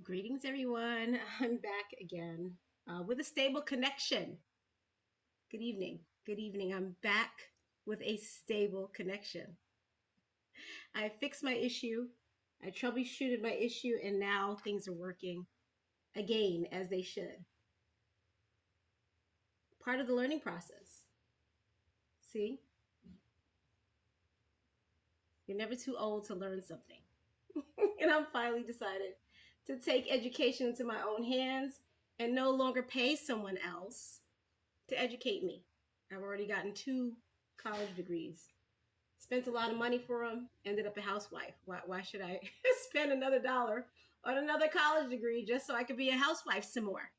Greetings, everyone. I'm back again with a stable connection. Good evening. Good evening. I'm back with a stable connection. I fixed my issue. I troubleshooted my issue, and now things are working again as they should. Part of the learning process. See? You're never too old to learn something. And I'm finally decided to take education into my own hands and no longer pay someone else to educate me. I've already gotten 2 college degrees, spent a lot of money for them, ended up a housewife. Why should I spend another dollar on another college degree just so I could be a housewife some more?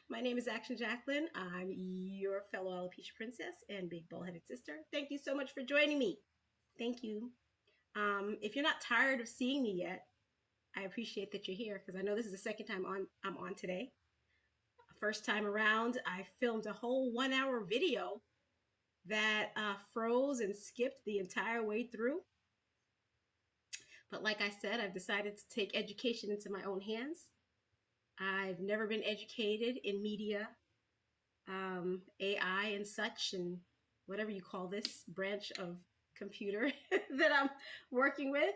My name is Action Jacqueline. I'm your fellow alopecia princess and big bald-headed sister. Thank you so much for joining me. Thank you. If you're not tired of seeing me yet, I appreciate that you're here because I know this is the second time I'm on today. First time around, I filmed a whole 1-hour video that froze and skipped the entire way through. But like I said, I've decided to take education into my own hands. I've never been educated in media, AI and such, and whatever you call this branch of computer that I'm working with.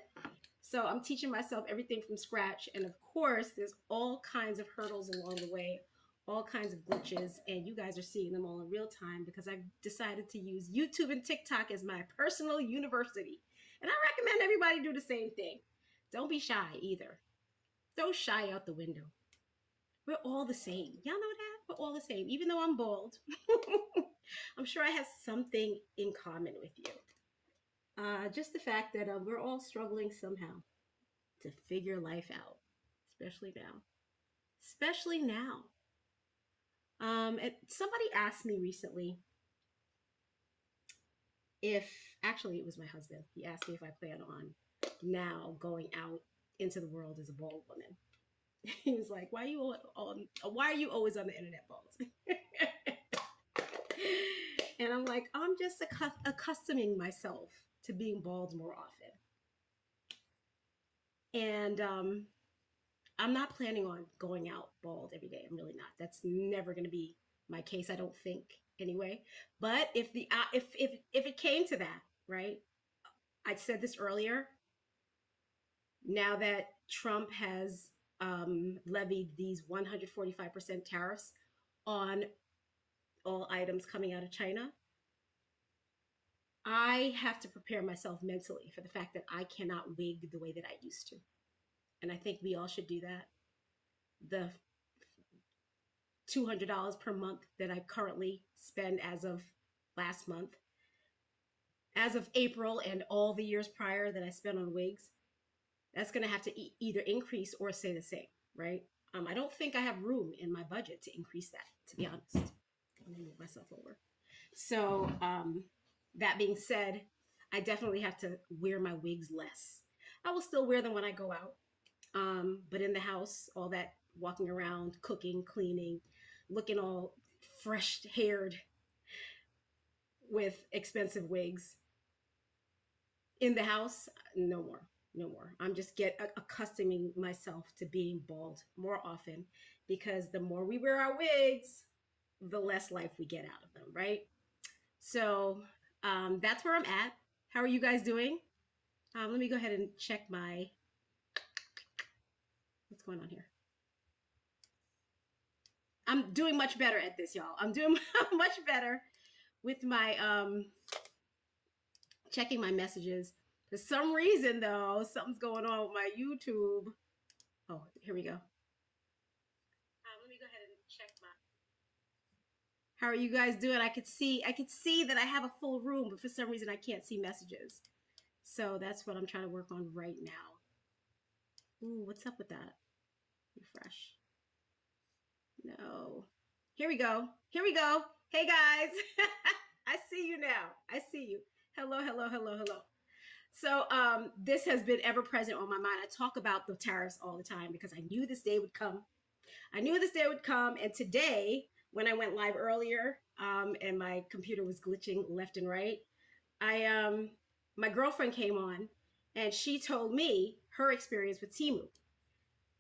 So I'm teaching myself everything from scratch. And of course, there's all kinds of hurdles along the way, all kinds of glitches, and you guys are seeing them all in real time because I've decided to use YouTube and TikTok as my personal university. And I recommend everybody do the same thing. Don't be shy either. Throw shy out the window. We're all the same. Y'all know that? We're all the same. Even though I'm bald, I'm sure I have something in common with you. Just the fact that we're all struggling somehow to figure life out, especially now. Especially now. And somebody asked me recently actually it was my husband. He asked me if I plan on now going out into the world as a bald woman. He was like, why are you always on the internet, bald? And I'm like, I'm just accustoming myself to being bald more often. And I'm not planning on going out bald every day. I'm really not. That's never going to be my case, I don't think, anyway. But if it came to that, right? I said this earlier. Now that Trump has levied these 145% tariffs on all items coming out of China, I have to prepare myself mentally for the fact that I cannot wig the way that I used to. And I think we all should do that. The $200 per month that I currently spend as of last month, as of April and all the years prior that I spent on wigs, that's going to have to either increase or stay the same, right? I don't think I have room in my budget to increase that, to be honest. Let me move myself over. So that being said, I definitely have to wear my wigs less. I will still wear them when I go out. But in the house, all that walking around, cooking, cleaning, looking all fresh haired with expensive wigs. In the house, no more. No more. I'm just accustoming myself to being bald more often because the more we wear our wigs, the less life we get out of them, right? So that's where I'm at. How are you guys doing? Let me go ahead and check what's going on here? I'm doing much better at this, y'all. I'm doing much better with my checking my messages. For some reason, though, something's going on with my YouTube. Oh, here we go. Let me go ahead and check how are you guys doing? I could see that I have a full room, but for some reason I can't see messages. So that's what I'm trying to work on right now. Ooh, what's up with that? Refresh. No. Here we go. Here we go. Hey guys. I see you now. I see you. Hello, hello, hello, hello. So this has been ever present on my mind. I talk about the tariffs all the time because I knew this day would come. I knew this day would come. And today, when I went live earlier and my computer was glitching left and right, my girlfriend came on And she told me her experience with Temu.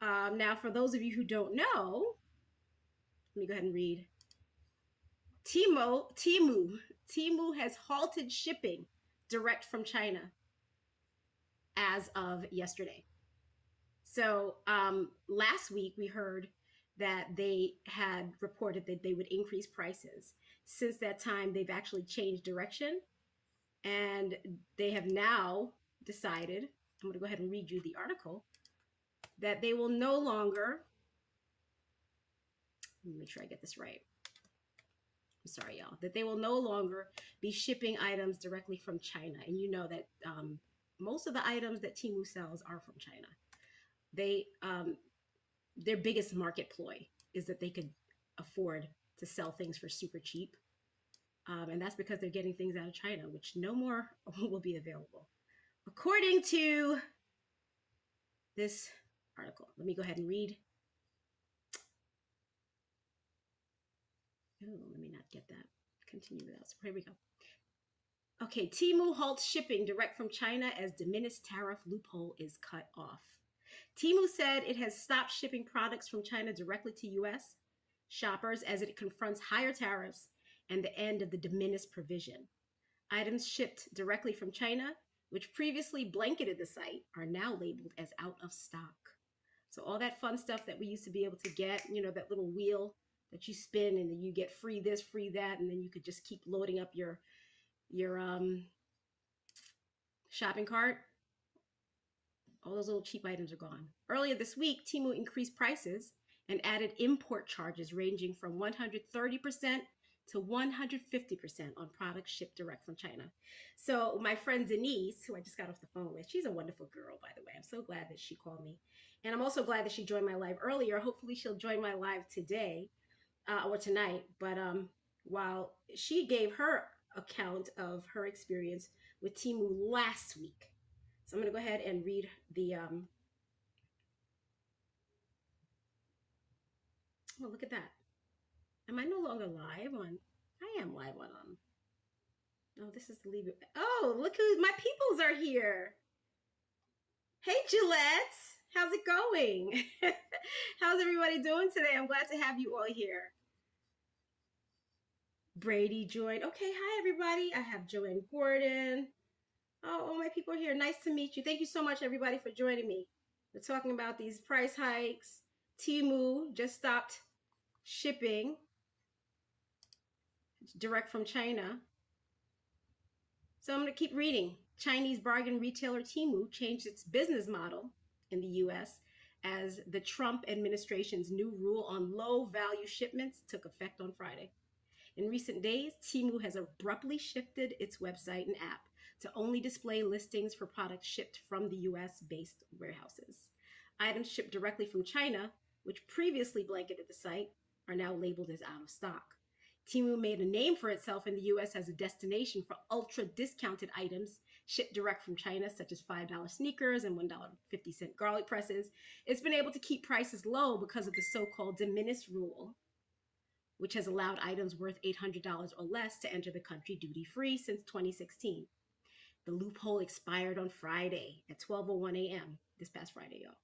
Now, for those of you who don't know, let me go ahead and read. Temu has halted shipping direct from China as of yesterday. So last week we heard that they had reported that they would increase prices. Since that time, they've actually changed direction, and they have now decided, I'm going to go ahead and read you the article, that they will no longer, let me make sure I get this right. I'm sorry, y'all, that they will no longer be shipping items directly from China. And you know that most of the items that Temu sells are from China. They their biggest market ploy is that they could afford to sell things for super cheap. And that's because they're getting things out of China, which no more will be available. According to this article, let me go ahead and read. Oh, let me not get that. Continue without. So here we go. Okay, Temu halts shipping direct from China as de minimis tariff loophole is cut off. Temu said it has stopped shipping products from China directly to U.S. shoppers as it confronts higher tariffs and the end of the de minimis provision. Items shipped directly from China, which previously blanketed the site, are now labeled as out of stock. So all that fun stuff that we used to be able to get, you know, that little wheel that you spin and then you get free this, free that, and then you could just keep loading up your shopping cart. All those little cheap items are gone. Earlier this week, Temu increased prices and added import charges ranging from 130% to 150% on products shipped direct from China. So my friend Denise, who I just got off the phone with, she's a wonderful girl, by the way. I'm so glad that she called me. And I'm also glad that she joined my live earlier. Hopefully she'll join my live today or tonight. But while she gave her account of her experience with Temu last week. So I'm going to go ahead and read the, oh, look at that. Am I no longer live on, I am live on, oh, this is the leave it. Oh, look who, my peoples are here. Hey, Gillette. How's it going? How's everybody doing today? I'm glad to have you all here. Brady joined. Okay, hi, everybody. I have Joanne Gordon. Oh, my people are here. Nice to meet you. Thank you so much, everybody, for joining me. We're talking about these price hikes. Temu just stopped shipping direct from China. So I'm going to keep reading. Chinese bargain retailer Temu changed its business model in the U.S. as the Trump administration's new rule on low-value shipments took effect on Friday. In recent days, Temu has abruptly shifted its website and app to only display listings for products shipped from the U.S.-based warehouses. Items shipped directly from China, which previously blanketed the site, are now labeled as out of stock. Temu made a name for itself in the U.S. as a destination for ultra-discounted items shipped direct from China, such as $5 sneakers and $1.50 garlic presses. It's been able to keep prices low because of the so-called de minimis rule, which has allowed items worth $800 or less to enter the country duty-free since 2016. The loophole expired on Friday at 12:01 a.m., this past Friday, y'all.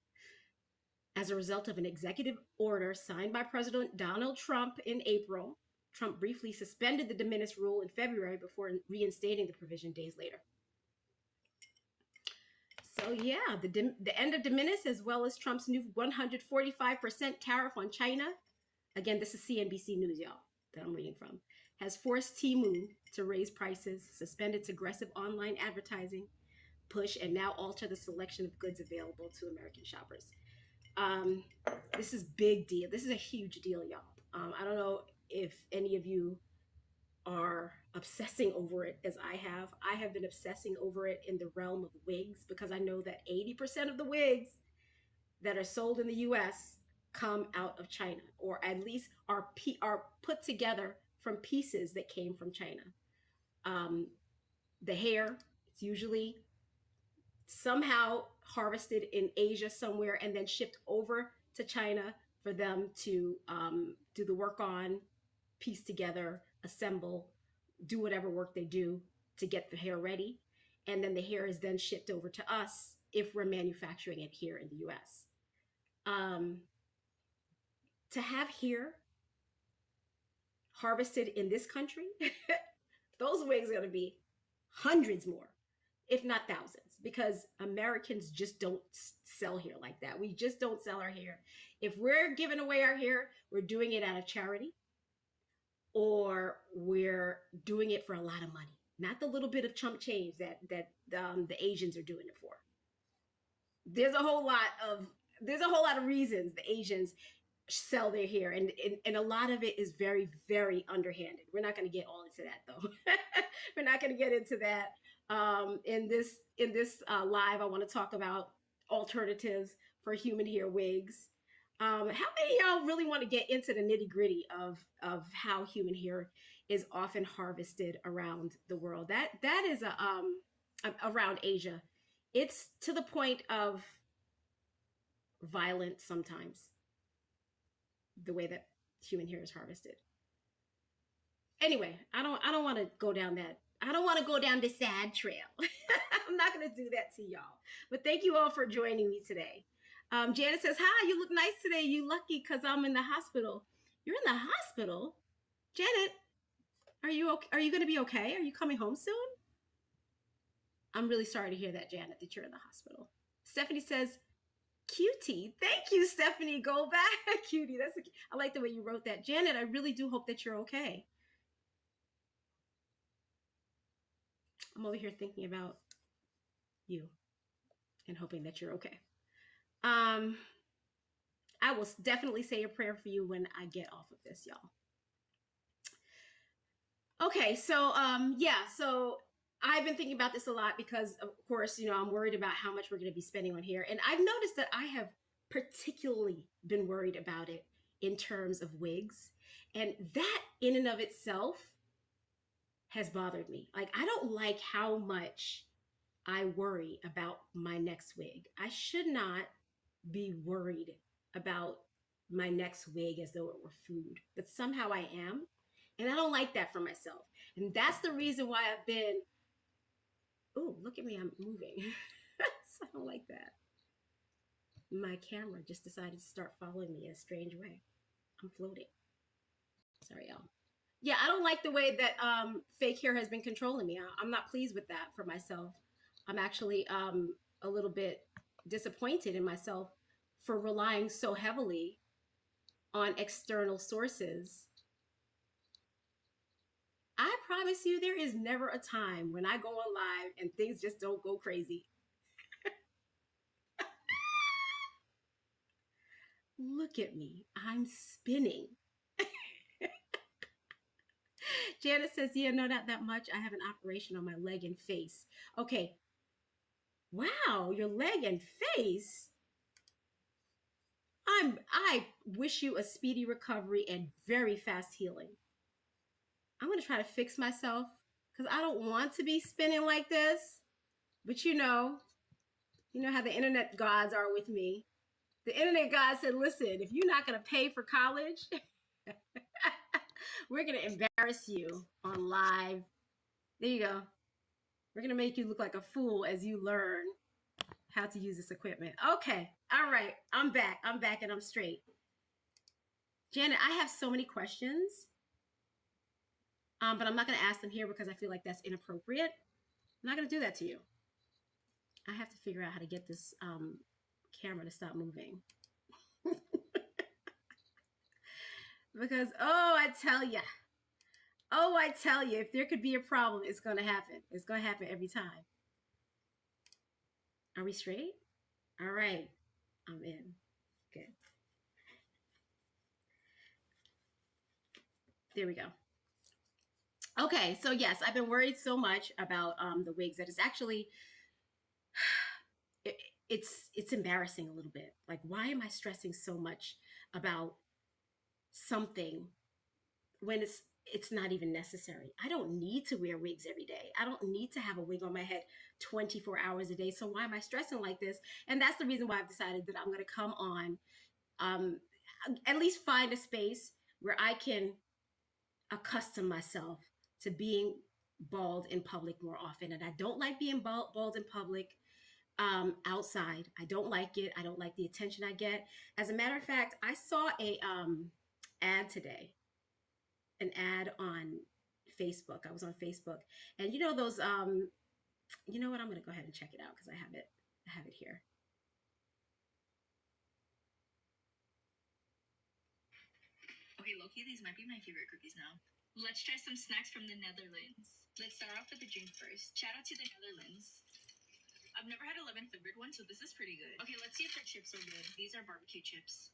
As a result of an executive order signed by President Donald Trump in April, Trump briefly suspended the de minimis rule in February before reinstating the provision days later. So yeah, the end of de minimis, as well as Trump's new 145% tariff on China, again, this is CNBC News, y'all, that I'm reading from, has forced Temu to raise prices, suspend its aggressive online advertising push, and now alter the selection of goods available to American shoppers. This is big deal. This is a huge deal, y'all. I don't know if any of you are obsessing over it as I have. I have been obsessing over it in the realm of wigs because I know that 80% of the wigs that are sold in the U.S. come out of China, or at least are put together from pieces that came from China. The hair is usually somehow harvested in Asia somewhere and then shipped over to China for them to do the work on, piece together, assemble, do whatever work they do to get the hair ready. and then the hair is then shipped over to us if we're manufacturing it here in the US. Um, to have hair harvested in this country, those wigs are going to be hundreds more, if not thousands, because Americans just don't sell hair like that. We just don't sell our hair. If we're giving away our hair, we're doing it out of charity, or we're doing it for a lot of money, not the little bit of chump change that the Asians are doing it for. There's a whole lot of reasons the Asians sell their hair, and a lot of it is very, very underhanded. We're not going to get all into that though. We're not going to get into that in this live. I want to talk about alternatives for human hair wigs. How many of y'all really want to get into the nitty gritty of how human hair is often harvested around the world? That is around Asia. It's to the point of violent sometimes, the way that human hair is harvested. Anyway, I don't want to go down that. I don't want to go down the sad trail. I'm not going to do that to y'all. But thank you all for joining me today. Janet says, "Hi, you look nice today. You lucky because I'm in the hospital." You're in the hospital, Janet. Are you okay? Are you going to be okay? Are you coming home soon? I'm really sorry to hear that, Janet, that you're in the hospital. Stephanie says, "Cutie." Thank you, Stephanie. Go back, cutie. I like the way you wrote that. Janet, I really do hope that you're okay. I'm over here thinking about you and hoping that you're okay. I will definitely say a prayer for you when I get off of this, y'all. Okay, so so I've been thinking about this a lot because, of course, I'm worried about how much we're going to be spending on hair. And I've noticed that I have particularly been worried about it in terms of wigs. And that in and of itself has bothered me. Like, I don't like how much I worry about my next wig. I should not be worried about my next wig as though it were food, but somehow I am. And I don't like that for myself. And that's the reason why I've been, oh, look at me, I'm moving. So I don't like that. My camera just decided to start following me in a strange way. I'm floating. Sorry, y'all. Yeah, I don't like the way that fake hair has been controlling me. I'm not pleased with that for myself. I'm actually a little bit disappointed in myself for relying so heavily on external sources. I promise you, there is never a time when I go on live and things just don't go crazy. Look at me, I'm spinning. Janet says, "Yeah, no, not that much. I have an operation on my leg and face." Okay. Wow, your leg and face. I wish you a speedy recovery and very fast healing. I'm going to try to fix myself because I don't want to be spinning like this. But you know how the internet gods are with me. The internet god said, "Listen, if you're not going to pay for college, we're going to embarrass you on live. There you go. We're going to make you look like a fool as you learn how to use this equipment." Okay. All right. I'm back and I'm straight. Janet, I have so many questions, but I'm not going to ask them here because I feel like that's inappropriate. I'm not going to do that to you. I have to figure out how to get this camera to stop moving. Because, I tell you, if there could be a problem, it's going to happen. It's going to happen every time. Are we straight? All right. I'm in. Good. There we go. Okay, so yes, I've been worried so much about the wigs that it's actually, it's embarrassing a little bit. Like, why am I stressing so much about something when it's not even necessary? I don't need to wear wigs every day. I don't need to have a wig on my head 24 hours a day. So why am I stressing like this? And that's the reason why I've decided that I'm going to come on, at least find a space where I can accustom myself to being bald in public more often. And I don't like being bald in public outside. I don't like it. I don't like the attention I get. As a matter of fact, I saw a ad today, an ad on Facebook. I was on Facebook, and you know those you know what? I'm going to go ahead and check it out because I have it. I have it here. Okay, Loki, these might be my favorite cookies now. Let's try some snacks from the Netherlands. Let's start off with the drink first. Shout out to the Netherlands. I've never had a lemon flavored one, so this is pretty good. Okay, let's see if their chips are good. These are barbecue chips.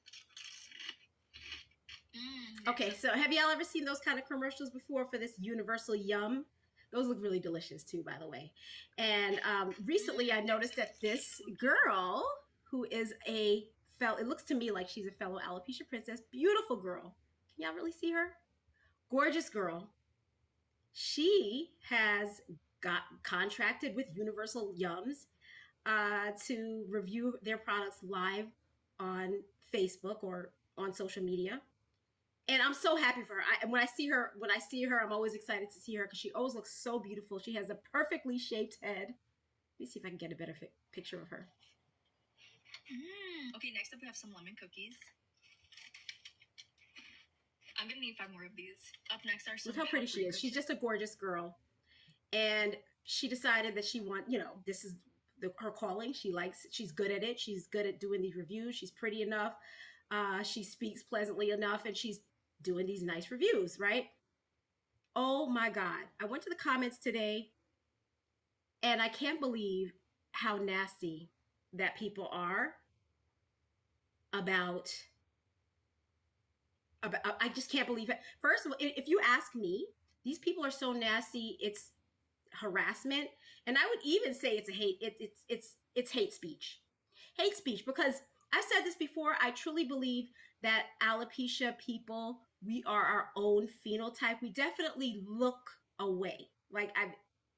Okay, so have y'all ever seen those kind of commercials before for this Universal Yum? Those look really delicious too, by the way. And recently I noticed that this girl who is a fellow, it looks to me like she's a fellow alopecia princess, beautiful girl. Can y'all really see her? Gorgeous girl. She has got contracted with Universal Yums to review their products live on Facebook or on social media. And I'm so happy for her. When I see her, I'm always excited to see her because she always looks so beautiful. She has a perfectly shaped head. Let me see if I can get a better picture of her. Okay, next up we have some lemon cookies. I'm gonna need 5 more of these. Up next are some. Look how pretty she is. She's just a gorgeous girl, and she decided that this is her calling. She's good at it. She's good at doing these reviews. She's pretty enough. She speaks pleasantly enough, and she's doing these nice reviews, right? Oh my God. I went to the comments today and I can't believe how nasty that people are about I just can't believe it. First of all, if you ask me, these people are so nasty, it's harassment. And I would even say it's hate speech. Hate speech, because I've said this before, I truly believe that alopecia people, we are our own phenotype. We definitely look away. Like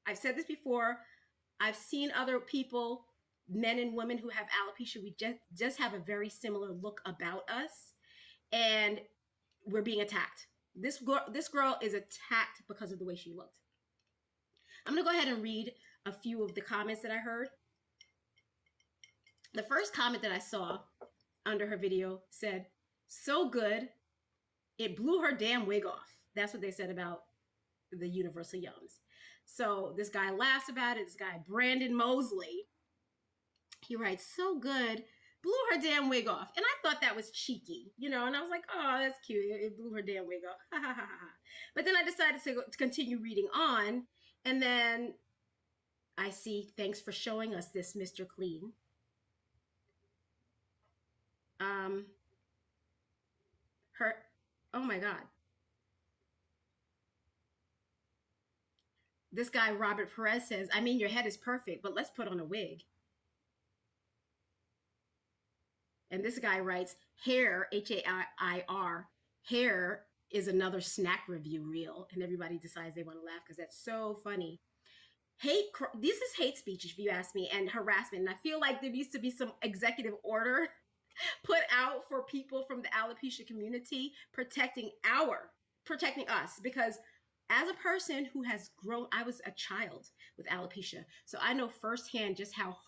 I've said this before. I've seen other people, men and women who have alopecia. We just have a very similar look about us, and we're being attacked. This girl is attacked because of the way she looked. I'm gonna go ahead and read a few of the comments that I heard. The first comment that I saw under her video said, "So good, it blew her damn wig off." That's what they said about the Universal Yums. So this guy laughs about it. This guy, Brandon Mosley, he writes, "So good, blew her damn wig off." And I thought that was cheeky, and I was like, oh, that's cute. It blew her damn wig off. But then I decided to continue reading on. And then I see, "Thanks for showing us this, Mr. Clean." Oh my God. This guy, Robert Perez, says, "I mean, your head is perfect, but let's put on a wig." And this guy writes, "Hair, Hair, hair is another snack review reel." And everybody decides they want to laugh because that's so funny. This is hate speech, if you ask me, and harassment. And I feel like there needs to be some executive order put out for people from the alopecia community protecting us, because as a person who has grown, I was a child with alopecia, so I know firsthand just how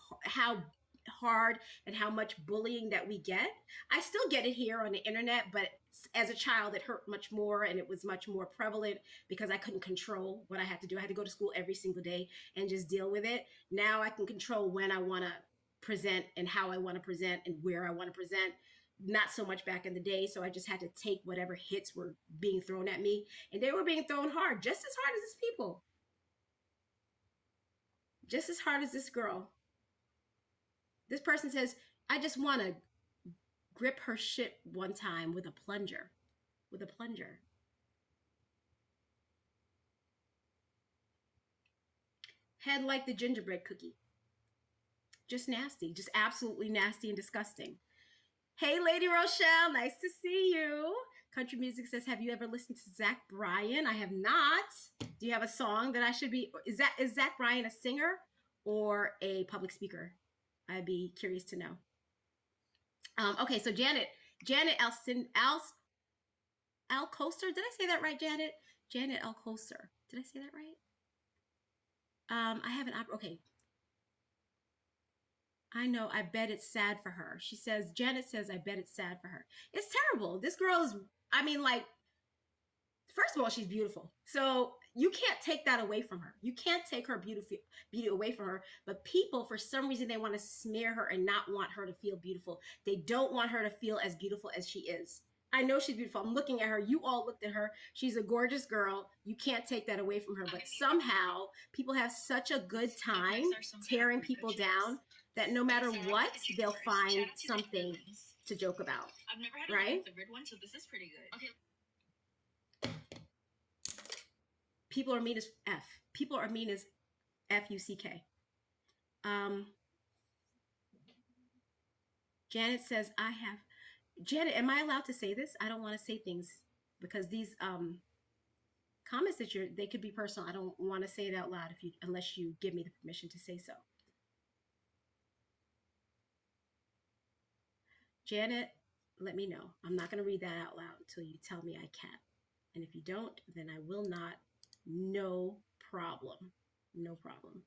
hard and how much bullying that we get. I still get it here on the internet, but as a child it hurt much more, and it was much more prevalent because I couldn't control what I had to do. I had to go to school every single day and just deal with it. Now I can control when I want to present and how I want to present and where I want to present. Not so much back in the day, so I just had to take whatever hits were being thrown at me, and they were being thrown hard, just as hard as these people, just as hard as this girl. This person says, "I just want to grip her shit one time with a plunger." With a plunger. Head like the gingerbread cookie. Just nasty, just absolutely nasty and disgusting. Hey, Lady Rochelle, nice to see you. Country Music says, "Have you ever listened to Zach Bryan?" I have not. Do you have a song that I should be, is Zach Bryan a singer or a public speaker? I'd be curious to know. Okay, so Janet Alcoster. Did I say that right, Janet? Janet Alcoster. Did I say that right? I have an okay. I know. I bet it's sad for her. She says, Janet says, I bet it's sad for her. It's terrible. This girl is, I mean, like, first of all, she's beautiful. So you can't take that away from her. You can't take her beauty away from her. But people, for some reason, they want to smear her and not want her to feel beautiful. They don't want her to feel as beautiful as she is. I know she's beautiful. I'm looking at her. You all looked at her. She's a gorgeous girl. You can't take that away from her. But somehow people have such a good time tearing people down that no matter what, they'll find something to joke about. I've never had right? a favorite one, so this is pretty good. Okay. People are mean as F. People are mean as F-U-C-K. Janet says, I have. Janet, am I allowed to say this? I don't want to say things because these comments that they could be personal. I don't want to say it out loud unless you give me the permission to say so. Janet, let me know. I'm not going to read that out loud until you tell me I can. And if you don't, then I will not. No problem. No problem.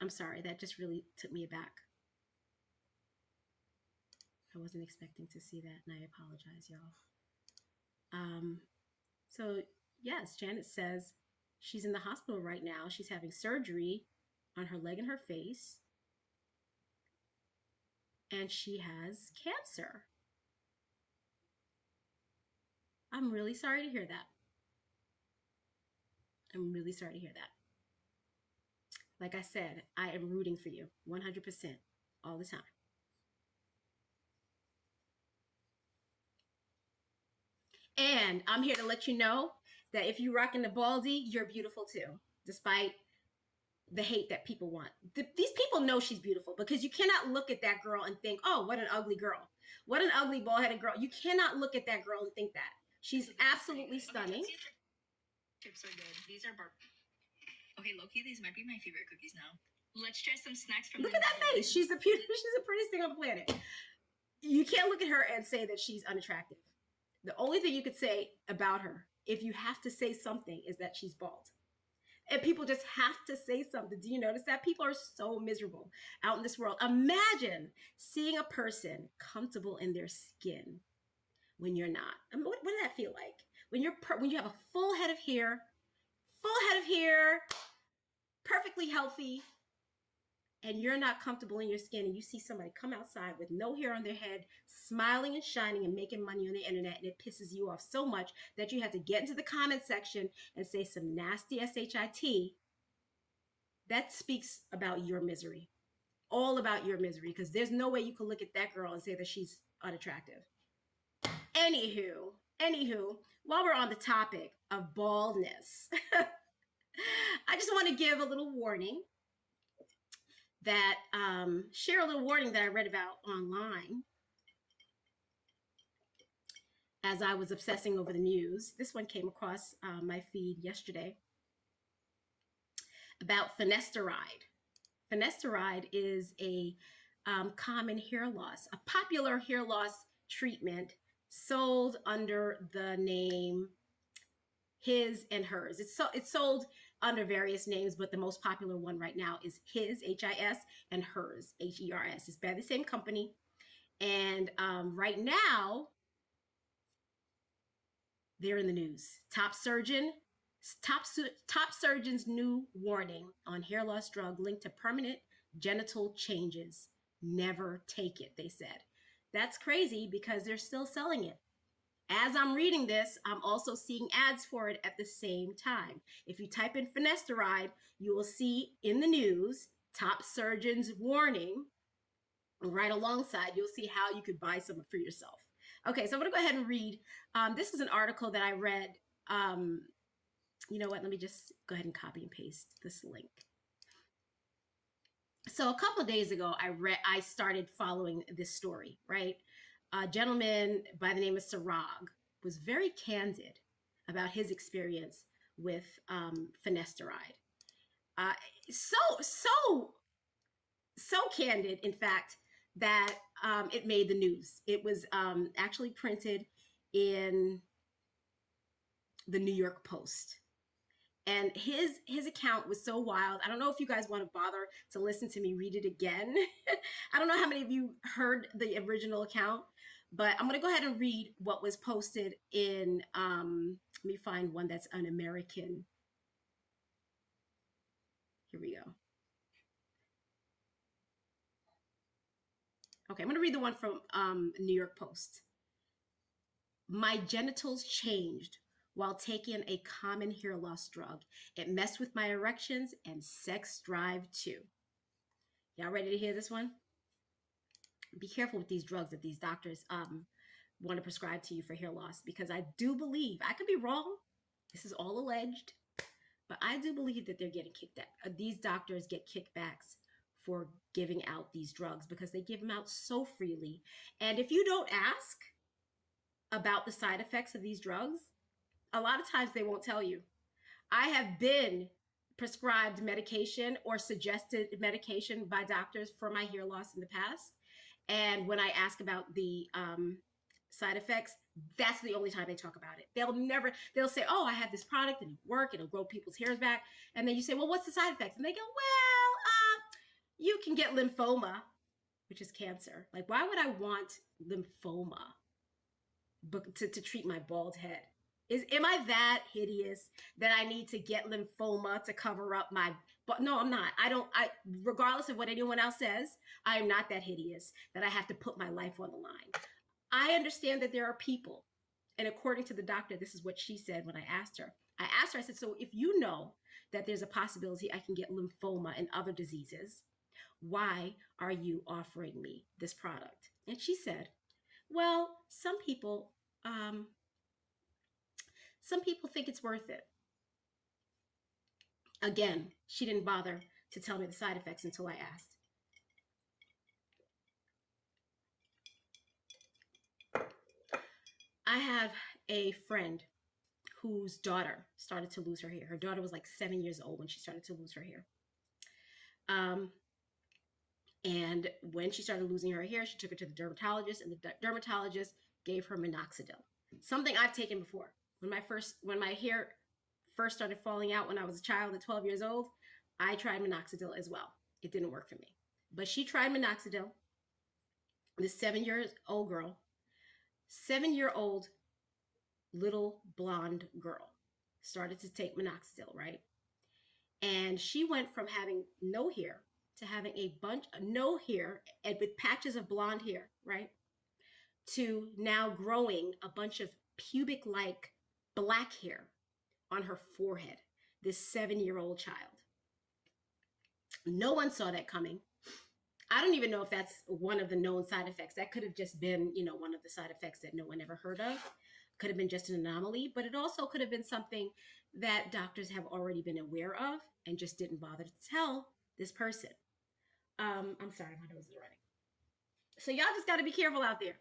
I'm sorry, that just really took me aback. I wasn't expecting to see that, and I apologize, y'all. So yes, Janet says she's in the hospital right now. She's having surgery on her leg and her face, and she has cancer. I'm really sorry to hear that. I'm really sorry to hear that. Like I said, I am rooting for you 100% all the time. And I'm here to let you know that if you're rocking the baldy, you're beautiful too, despite the hate that people want. These people know she's beautiful because you cannot look at that girl and think, oh, what an ugly girl. What an ugly bald-headed girl. You cannot look at that girl and think that. She's absolutely stunning. Chips are good. These are okay, Loki, these might be my favorite cookies now. Let's try some snacks from Look at that face. She's the prettiest thing on the planet. You can't look at her and say that she's unattractive. The only thing you could say about her, if you have to say something, is that she's bald. And people just have to say something. Do you notice that? People are so miserable out in this world. Imagine seeing a person comfortable in their skin when you're not. I mean, what does that feel like? When you have a full head of hair, perfectly healthy, and you're not comfortable in your skin, and you see somebody come outside with no hair on their head, smiling and shining and making money on the internet, and it pisses you off so much that you have to get into the comment section and say some nasty shit. That speaks about your misery. All about your misery, because there's no way you can look at that girl and say that she's unattractive. Anywho, while we're on the topic of baldness, I just want to give a little warning that share a little warning that I read about online as I was obsessing over the news. This one came across my feed yesterday about finasteride. Finasteride is a common hair loss, a popular hair loss treatment sold under the name His and Hers. It's sold under various names, but the most popular one right now is His, H-I-S, and Hers, H-E-R-S. It's by the same company. And right now, they're in the news. Top surgeon's new warning on hair loss drug linked to permanent genital changes. Never take it, they said. That's crazy because they're still selling it. As I'm reading this, I'm also seeing ads for it at the same time. If you type in finasteride, you will see in the news, top surgeon's warning. Right alongside, you'll see how you could buy some for yourself. Okay, so I'm going to go ahead and read. This is an article that I read. You know what? Let me just go ahead and copy and paste this link. So a couple of days ago, I started following this story, right? A gentleman by the name of Sarag was very candid about his experience with finasteride. So candid, in fact, that it made the news. It was actually printed in the New York Post. And his account was so wild. I don't know if you guys want to bother to listen to me read it again. I don't know how many of you heard the original account, but I'm going to go ahead and read what was posted in, let me find one that's an American. Here we go. Okay, I'm going to read the one from New York Post. My genitals changed while taking a common hair loss drug. It messed with my erections and sex drive too. Y'all ready to hear this one? Be careful with these drugs that these doctors want to prescribe to you for hair loss, because I do believe, I could be wrong, this is all alleged, but I do believe that they're getting kicked out. These doctors get kickbacks for giving out these drugs because they give them out so freely. And if you don't ask about the side effects of these drugs, a lot of times they won't tell you. I have been prescribed medication or suggested medication by doctors for my hair loss in the past. And when I ask about the side effects, that's the only time they talk about it. They'll say, oh, I have this product and it'll work, it'll grow people's hairs back. And then you say, well, what's the side effects? And they go, well, you can get lymphoma, which is cancer. Like, why would I want lymphoma to treat my bald head? Am I that hideous that I need to get lymphoma to cover up my, but no, I'm not. Regardless of what anyone else says, I am not that hideous that I have to put my life on the line. I understand that there are people, and according to the doctor, this is what she said when I asked her. I said, so if you know that there's a possibility I can get lymphoma and other diseases, why are you offering me this product? And she said, well, some people think it's worth it. Again, she didn't bother to tell me the side effects until I asked. I have a friend whose daughter started to lose her hair. Her daughter was like 7 years old when she started to lose her hair. And when she started losing her hair, she took her to the dermatologist, and the dermatologist gave her minoxidil, something I've taken before. When my hair first started falling out when I was a child at 12 years old, I tried minoxidil as well. It didn't work for me. But she tried minoxidil. This 7-year-old girl, 7-year-old little blonde girl, started to take minoxidil, right? And she went from having no hair to having no hair and with patches of blonde hair, right? To now growing a bunch of pubic-like black hair on her forehead, this 7-year-old child. No one saw that coming. I don't even know if that's one of the known side effects. That could have just been, one of the side effects that no one ever heard of. Could have been just an anomaly, but it also could have been something that doctors have already been aware of and just didn't bother to tell this person. I'm sorry, my nose is running. So y'all just got to be careful out there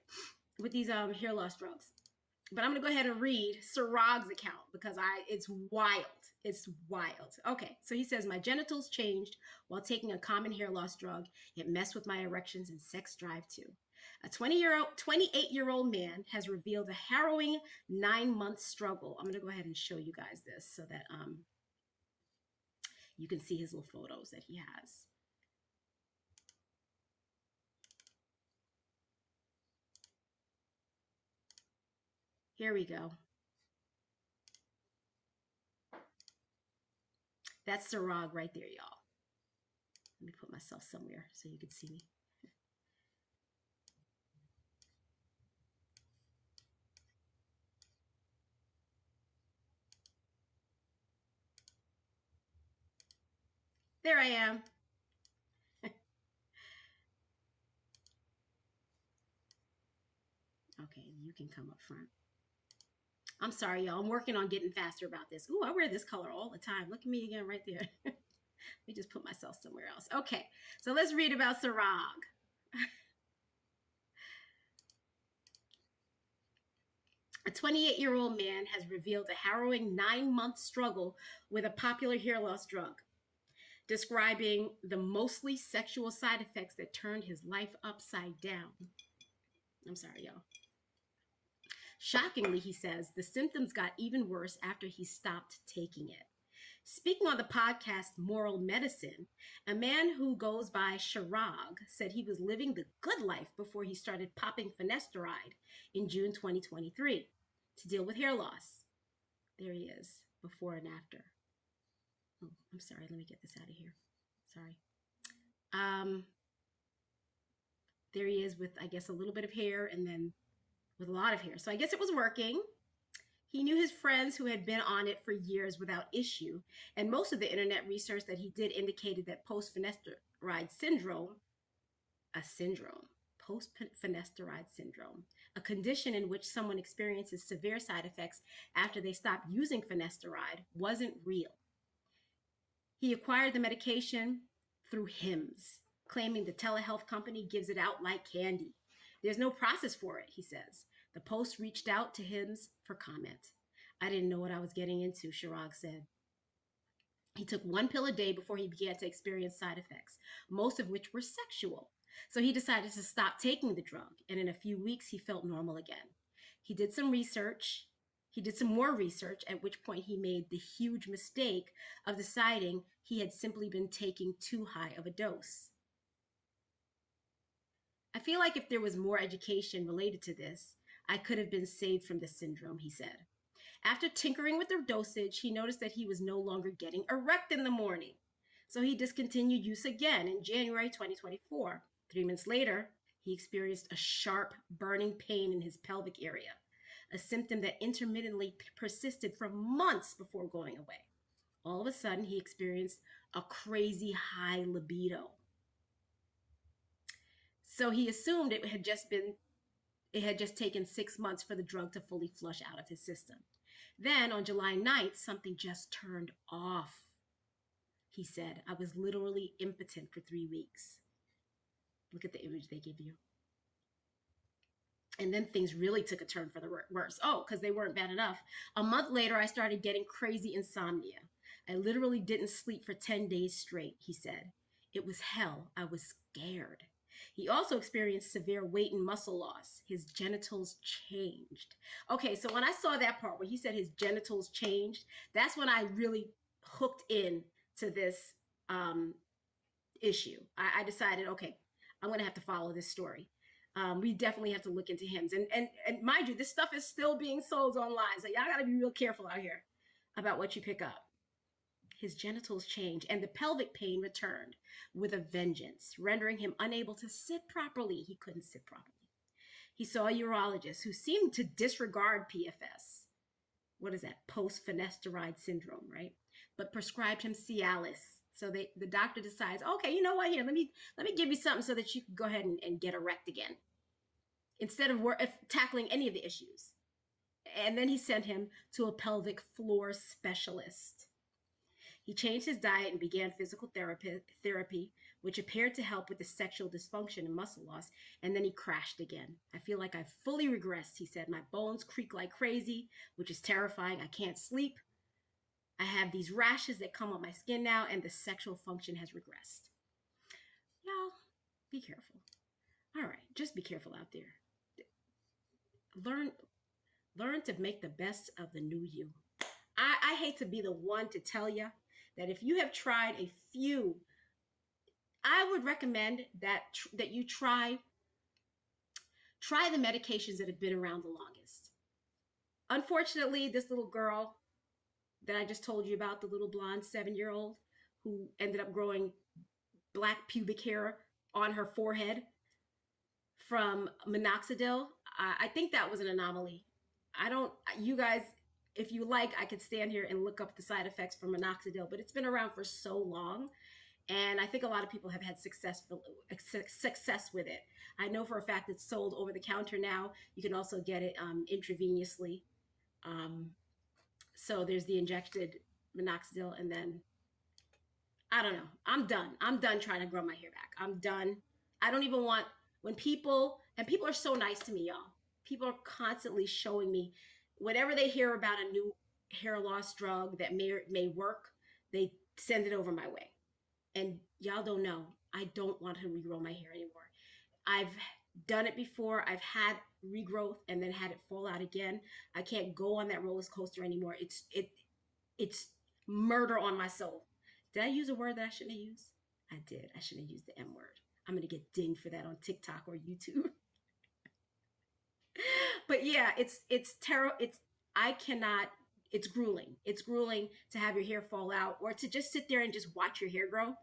with these hair loss drugs. But I'm going to go ahead and read Sarag's account because it's wild. It's wild. Okay, so he says, my genitals changed while taking a common hair loss drug. It messed with my erections and sex drive too. A 28-year-old man has revealed a harrowing 9-month struggle. I'm going to go ahead and show you guys this so that you can see his little photos that he has. Here we go. That's Sarag right there, y'all. Let me put myself somewhere so you can see me. There I am. Okay, you can come up front. I'm sorry, y'all. I'm working on getting faster about this. Ooh, I wear this color all the time. Look at me again right there. Let me just put myself somewhere else. Okay, so let's read about Sarag. A 28-year-old man has revealed a harrowing 9-month struggle with a popular hair loss drug, describing the mostly sexual side effects that turned his life upside down. I'm sorry, y'all. Shockingly, he says, the symptoms got even worse after he stopped taking it. Speaking on the podcast Moral Medicine, a man who goes by Chirag said he was living the good life before he started popping finasteride in June 2023 to deal with hair loss. There he is, before and after. Oh, I'm sorry. Let me get this out of here. Sorry. There he is with, I guess, a little bit of hair and then with a lot of hair. So I guess it was working. He knew his friends who had been on it for years without issue, and most of the internet research that he did indicated that post-finasteride syndrome, post-finasteride syndrome, a condition in which someone experiences severe side effects after they stop using finasteride, wasn't real. He acquired the medication through Hims, claiming the telehealth company gives it out like candy. There's no process for it, he says. The Post reached out to Hims for comment. I didn't know what I was getting into, Chirag said. He took one pill a day before he began to experience side effects, most of which were sexual. So he decided to stop taking the drug, and in a few weeks, he felt normal again. He did some more research, at which point he made the huge mistake of deciding he had simply been taking too high of a dose. I feel like if there was more education related to this, I could have been saved from this syndrome, he said. After tinkering with the dosage, he noticed that he was no longer getting erect in the morning. So he discontinued use again in January 2024. 3 months later, he experienced a sharp, burning pain in his pelvic area, a symptom that intermittently persisted for months before going away. All of a sudden, he experienced a crazy high libido. So he assumed it had just taken 6 months for the drug to fully flush out of his system. Then on July 9th, something just turned off. He said, I was literally impotent for 3 weeks. Look at the image they give you. And then things really took a turn for the worse. Oh, because they weren't bad enough. A month later, I started getting crazy insomnia. I literally didn't sleep for 10 days straight, he said. It was hell. I was scared. He also experienced severe weight and muscle loss. His genitals changed. Okay, so when I saw that part where he said his genitals changed, that's when I really hooked in to this issue. I decided, okay, I'm going to have to follow this story. We definitely have to look into Hims. And mind you, this stuff is still being sold online. So y'all got to be real careful out here about what you pick up. His genitals changed and the pelvic pain returned with a vengeance, rendering him unable to sit properly. He couldn't sit properly. He saw a urologist who seemed to disregard PFS. What is that? Post-finasteride syndrome, right? But prescribed him Cialis. So the doctor decides, okay, you know what? Here, let me give you something so that you can go ahead and get erect again, instead of tackling any of the issues. And then he sent him to a pelvic floor specialist. He changed his diet and began physical therapy, which appeared to help with the sexual dysfunction and muscle loss, and then he crashed again. I feel like I've fully regressed, he said. My bones creak like crazy, which is terrifying. I can't sleep. I have these rashes that come on my skin now, and the sexual function has regressed. Y'all, be careful. All right, just be careful out there. Learn to make the best of the new you. I hate to be the one to tell you that if you have tried a few, I would recommend that you try the medications that have been around the longest. Unfortunately, this little girl that I just told you about, the little blonde 7-year-old who ended up growing black pubic hair on her forehead from minoxidil, I think that was an anomaly. You guys, if you like, I could stand here and look up the side effects for minoxidil, but it's been around for so long. And I think a lot of people have had success with it. I know for a fact it's sold over the counter now. You can also get it intravenously. So there's the injected minoxidil, and then, I don't know. I'm done trying to grow my hair back. I'm done. I don't even want, when people are so nice to me, y'all. People are constantly showing me whenever they hear about a new hair loss drug that may work, they send it over my way. And y'all don't know, I don't want to regrow my hair anymore. done it before. I've had regrowth and then had it fall out again. I can't go on that roller coaster anymore. It's murder on my soul. Did I use a word that I shouldn't have used? I did. I shouldn't have used the M word. I'm gonna get dinged for that on TikTok or YouTube. But yeah, it's terrible. I cannot. It's grueling. It's grueling to have your hair fall out or to just sit there and just watch your hair grow.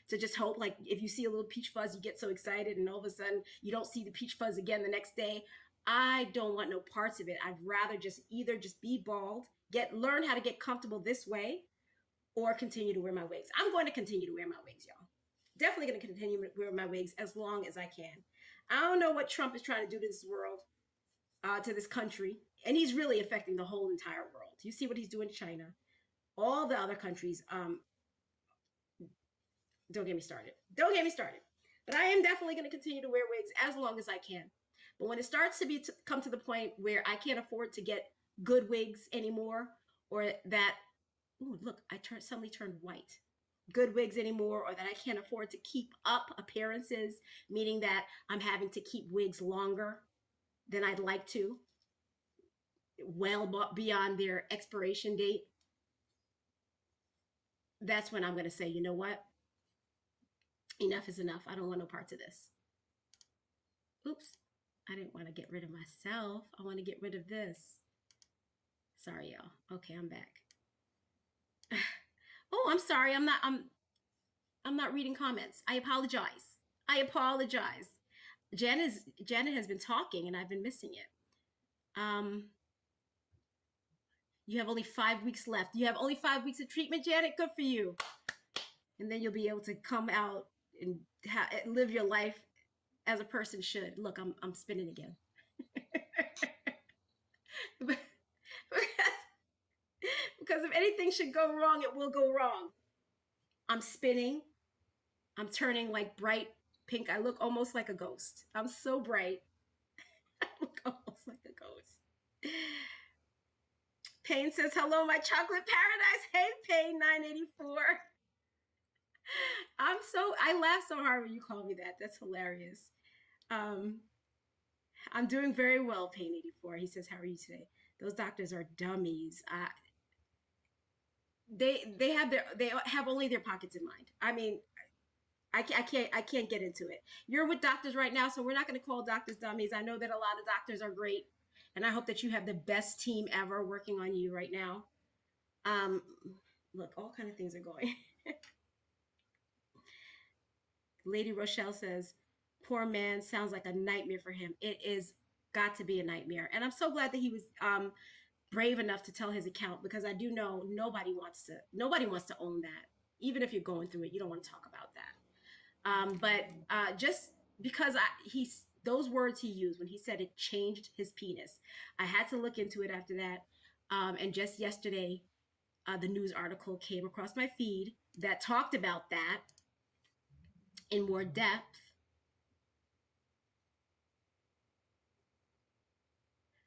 To just hope, like if you see a little peach fuzz, you get so excited, and all of a sudden you don't see the peach fuzz again the next day. I don't want no parts of it. I'd rather just either just be bald, learn how to get comfortable this way, or continue to wear my wigs. I'm going to continue to wear my wigs, y'all. Definitely going to continue to wear my wigs as long as I can. I don't know what Trump is trying to do to this world, to this country, and he's really affecting the whole entire world. You see what he's doing to China, all the other countries. Don't get me started. Don't get me started. But I am definitely going to continue to wear wigs as long as I can. But when it starts to come to the point where I can't afford to get good wigs anymore, or that, ooh, look, suddenly turned white. Good wigs anymore, or that I can't afford to keep up appearances, meaning that I'm having to keep wigs longer than I'd like to, well beyond their expiration date. That's when I'm going to say, you know what? Enough is enough. I don't want no parts of this. Oops. I didn't want to get rid of myself. I want to get rid of this. Sorry, y'all. Okay, I'm back. Oh, I'm sorry. I'm not reading comments. I apologize. I apologize. Janet has been talking and I've been missing it. You have only 5 weeks left. You have only 5 weeks of treatment, Janet. Good for you. And then you'll be able to come out and live your life as a person should. Look, I'm spinning again. Because if anything should go wrong, it will go wrong. I'm spinning. I'm turning like bright pink. I look almost like a ghost. I'm so bright. I look almost like a ghost. Payne says, hello, my chocolate paradise. Hey, Payne 984. I laugh so hard when you call me that. That's hilarious. I'm doing very well, Payne 84. He says, how are you today? Those doctors are dummies. They have only their pockets in mind. I mean, I can't get into it. You're with doctors right now, so we're not going to call doctors dummies. I know that a lot of doctors are great, and I hope that you have the best team ever working on you right now. Look, all kind of things are going. Lady Rochelle says, poor man, sounds like a nightmare for him. It is got to be a nightmare. And I'm so glad that he was brave enough to tell his account, because I do know nobody wants to own that. Even if you're going through it, you don't want to talk about that. But just because those words he used when he said it changed his penis, I had to look into it after that. And just yesterday, the news article came across my feed that talked about that in more depth.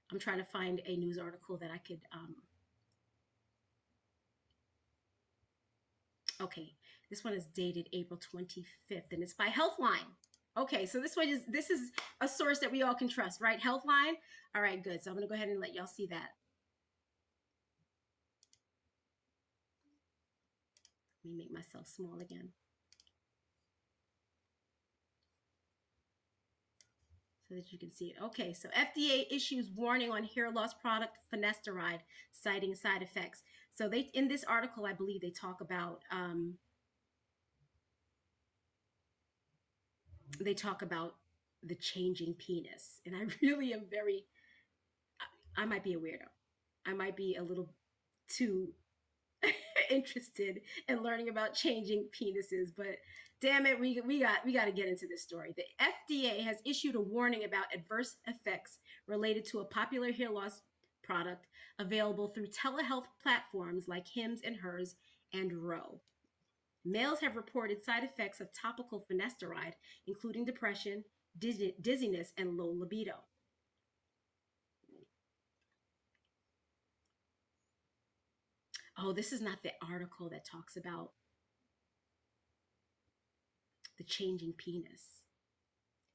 I'm trying to find a news article that I could, okay, this one is dated April 25th, and it's by Healthline. Okay, so this is a source that we all can trust, right? Healthline? All right, good. So I'm gonna go ahead and let y'all see that. Let me make myself small again. So that you can see it. Okay, so FDA issues warning on hair loss product Finasteride, citing side effects. So in this article, I believe they talk about the changing penis, and I really am I might be a weirdo. I might be a little too interested in learning about changing penises, but damn it, we got to get into this story. The FDA has issued a warning about adverse effects related to a popular hair loss product available through telehealth platforms like Hims and Hers and Ro. Males have reported side effects of topical finasteride, including depression, dizziness, and low libido. Oh, this is not the article that talks about the changing penis.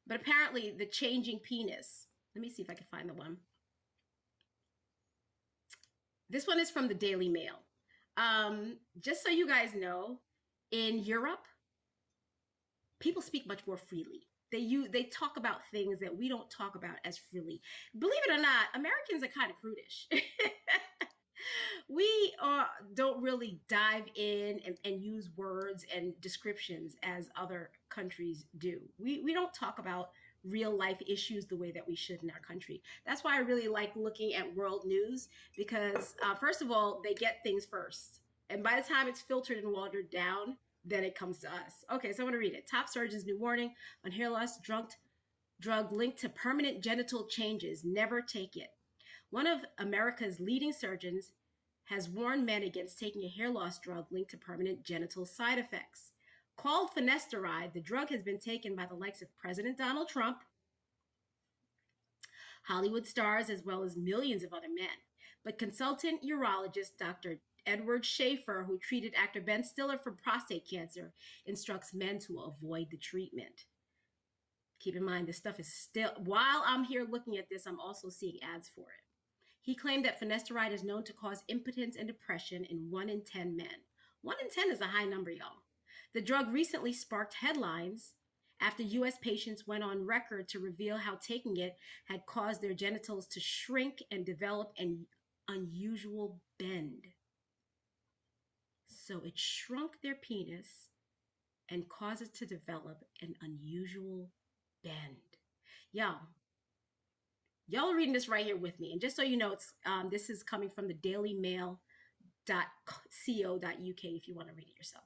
But apparently, the changing penis. Let me see if I can find the one. This one is from the Daily Mail. Just so you guys know, in Europe, people speak much more freely. They talk about things that we don't talk about as freely. Believe it or not, Americans are kind of prudish. We don't really dive in and use words and descriptions as other countries do. We don't talk about real life issues the way that we should in our country. That's why I really like looking at world news because, first of all, they get things first. And by the time it's filtered and watered down, then it comes to us. Okay, so I'm going to read it. Top surgeon's new warning on hair loss drug linked to permanent genital changes. Never take it. One of America's leading surgeons has warned men against taking a hair loss drug linked to permanent genital side effects. Called Finasteride, the drug has been taken by the likes of President Donald Trump, Hollywood stars, as well as millions of other men. But consultant urologist Dr. Edward Schaefer, who treated actor Ben Stiller for prostate cancer, instructs men to avoid the treatment. Keep in mind, this stuff is still, while I'm here looking at this, I'm also seeing ads for it. He claimed that finasteride is known to cause impotence and depression in 1 in 10 men. 1 in 10 is a high number, y'all. The drug recently sparked headlines after U.S. patients went on record to reveal how taking it had caused their genitals to shrink and develop an unusual bend. So it shrunk their penis and caused it to develop an unusual bend. Y'all are reading this right here with me. And just so you know, this is coming from the dailymail.co.uk if you want to read it yourself.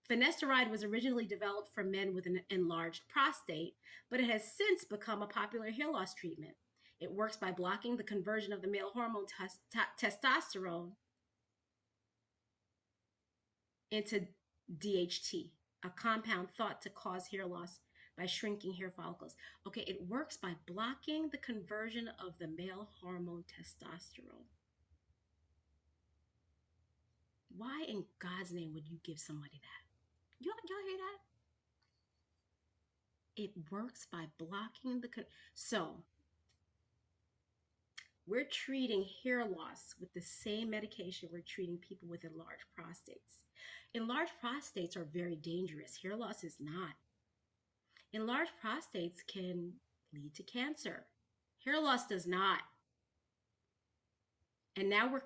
Finasteride was originally developed for men with an enlarged prostate, but it has since become a popular hair loss treatment. It works by blocking the conversion of the male hormone testosterone into DHT, a compound thought to cause hair loss by shrinking hair follicles. Okay, it works by blocking the conversion of the male hormone testosterone. Why in God's name would you give somebody that? Y'all hear that? It works by blocking so we're treating hair loss with the same medication we're treating people with enlarged prostates. Enlarged prostates are very dangerous. Hair loss is not. Enlarged prostates can lead to cancer. Hair loss does not. And now we're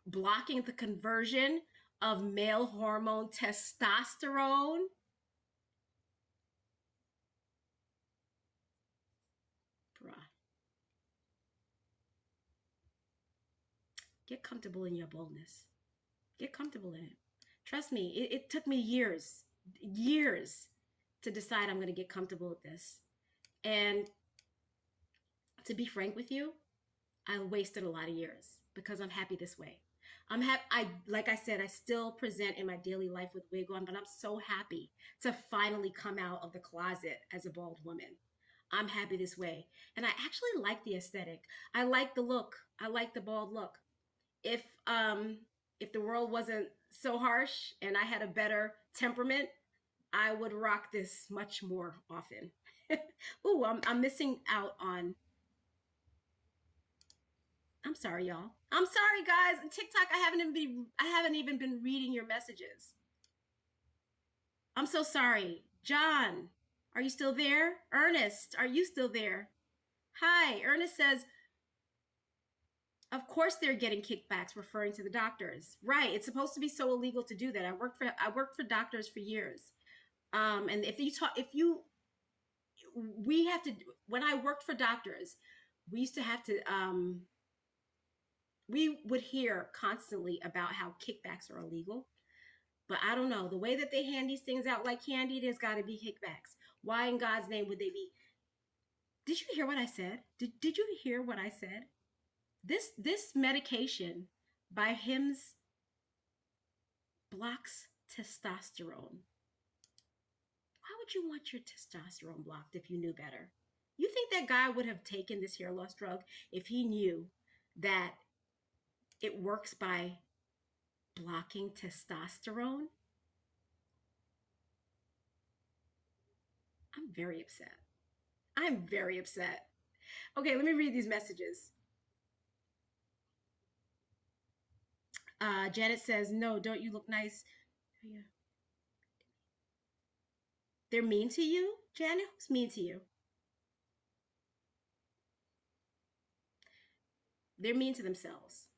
blocking the conversion of male hormone testosterone. Bruh. Get comfortable in your boldness. Get comfortable in it. Trust me, it took me years to decide I'm going to get comfortable with this. And to be frank with you, I wasted a lot of years because I'm happy this way. Like I said, I still present in my daily life with wig on, but I'm so happy to finally come out of the closet as a bald woman. I'm happy this way. And I actually like the aesthetic. I like the look. I like the bald look. If the world wasn't so harsh and I had a better temperament, I would rock this much more often. Ooh, I'm missing out on. I'm sorry, y'all. I'm sorry, guys. On TikTok, I haven't even been reading your messages. I'm so sorry. John, are you still there? Ernest, are you still there? Hi, Ernest says, of course they're getting kickbacks, referring to the doctors. Right, it's supposed to be so illegal to do that. I worked for doctors for years. And we have to, when I worked for doctors, we used to have to, we would hear constantly about how kickbacks are illegal. But I don't know, the way that they hand these things out like candy, there's got to be kickbacks. Why in God's name would they be? Did you hear what I said? Did you hear what I said? This medication by Hims blocks testosterone. Why would you want your testosterone blocked if you knew better? You think that guy would have taken this hair loss drug if he knew that it works by blocking testosterone? I'm very upset. I'm very upset. Okay, let me read these messages. Janet says, "No, don't you look nice?" Yeah. They're mean to you, Janet. Who's mean to you? They're mean to themselves.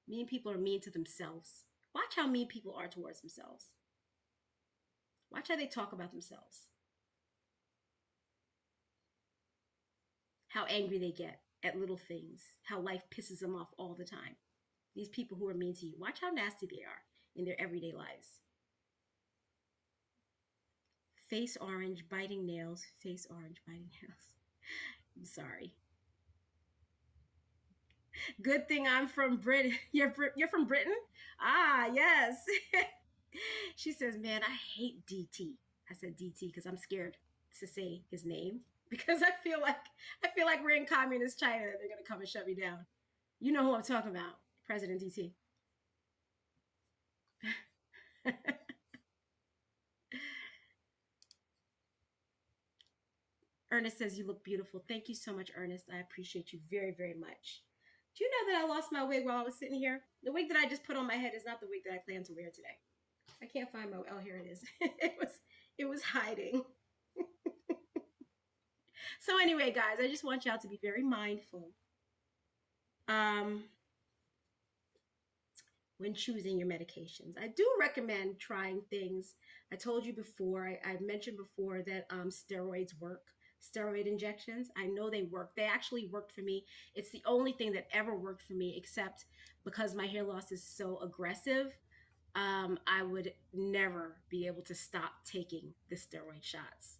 Mean people are mean to themselves. Watch how mean people are towards themselves. Watch how they talk about themselves. How angry they get at little things. How life pisses them off all the time. These people who are mean to you. Watch how nasty they are in their everyday lives. Face orange, biting nails. Face orange, biting nails. I'm sorry. Good thing I'm from Britain. You're from Britain? Ah, yes. She says, "Man, I hate DT." I said DT because I'm scared to say his name because I feel like we're in communist China and they're gonna come and shut me down. You know who I'm talking about, President DT. Ernest says, "You look beautiful." Thank you so much, Ernest. I appreciate you very, very much. Do you know that I lost my wig while I was sitting here? The wig that I just put on my head is not the wig that I plan to wear today. I can't find my. Oh, here it is. it was hiding. So anyway, guys, I just want y'all to be very mindful um, when choosing your medications. I do recommend trying things. I told you before. I mentioned before that steroids work. Steroid injections. I know they work. They actually worked for me. It's the only thing that ever worked for me, except because my hair loss is so aggressive. I would never be able to stop taking the steroid shots.